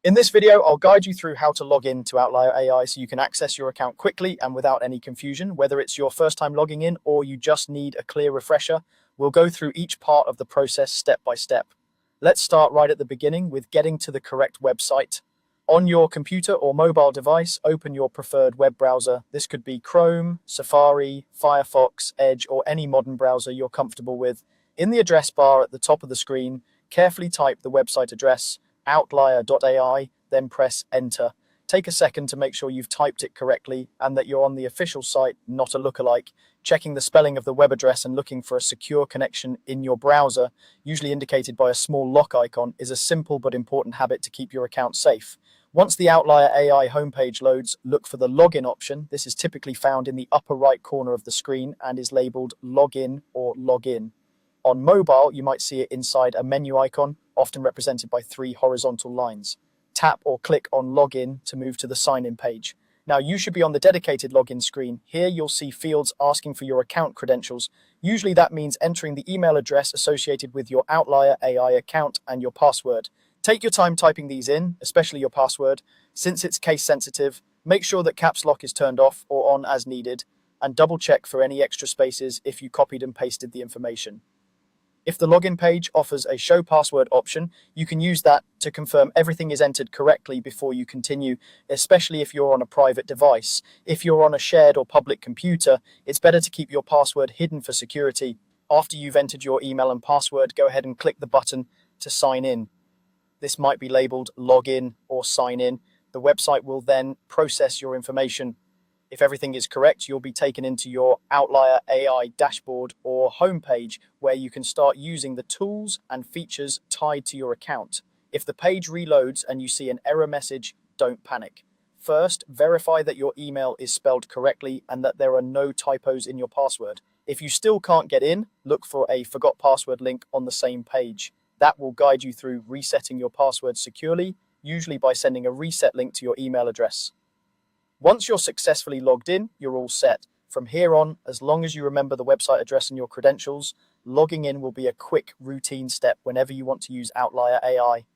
In this video, I'll guide you through how to log in to Outlier AI so you can access your account quickly and without any confusion. Whether it's your first time logging in or you just need a clear refresher, we'll go through each part of the process step by step. Let's start right at the beginning with getting to the correct website. On your computer or mobile device, open your preferred web browser. This could be Chrome, Safari, Firefox, Edge, or any modern browser you're comfortable with. In the address bar at the top of the screen, carefully type the website address, outlier.ai, then press enter. Take a second to make sure you've typed it correctly and that you're on the official site, not a lookalike. Checking the spelling of the web address and looking for a secure connection in your browser, usually indicated by a small lock icon, is a simple but important habit to keep your account safe. Once the Outlier AI homepage loads, look for the login option. This is typically found in the upper right corner of the screen and is labeled login or login. On mobile, you might see it inside a menu icon, often represented by three horizontal lines. Tap or click on login to move to the sign-in page. Now you should be on the dedicated login screen. Here you'll see fields asking for your account credentials. Usually that means entering the email address associated with your Outlier AI account and your password. Take your time typing these in, especially your password. Since it's case sensitive, make sure that caps lock is turned off or on as needed, and double check for any extra spaces if you copied and pasted the information. If the login page offers a show password option, you can use that to confirm everything is entered correctly before you continue, especially if you're on a private device. If you're on a shared or public computer, it's better to keep your password hidden for security. After you've entered your email and password, go ahead and click the button to sign in. This might be labeled login or sign in. The website will then process your information. If everything is correct, you'll be taken into your Outlier AI dashboard or homepage where you can start using the tools and features tied to your account. If the page reloads and you see an error message, don't panic. First, verify that your email is spelled correctly and that there are no typos in your password. If you still can't get in, look for a forgot password link on the same page. That will guide you through resetting your password securely, usually by sending a reset link to your email address. Once you're successfully logged in, you're all set. From here on, as long as you remember the website address and your credentials, logging in will be a quick routine step whenever you want to use Outlier AI.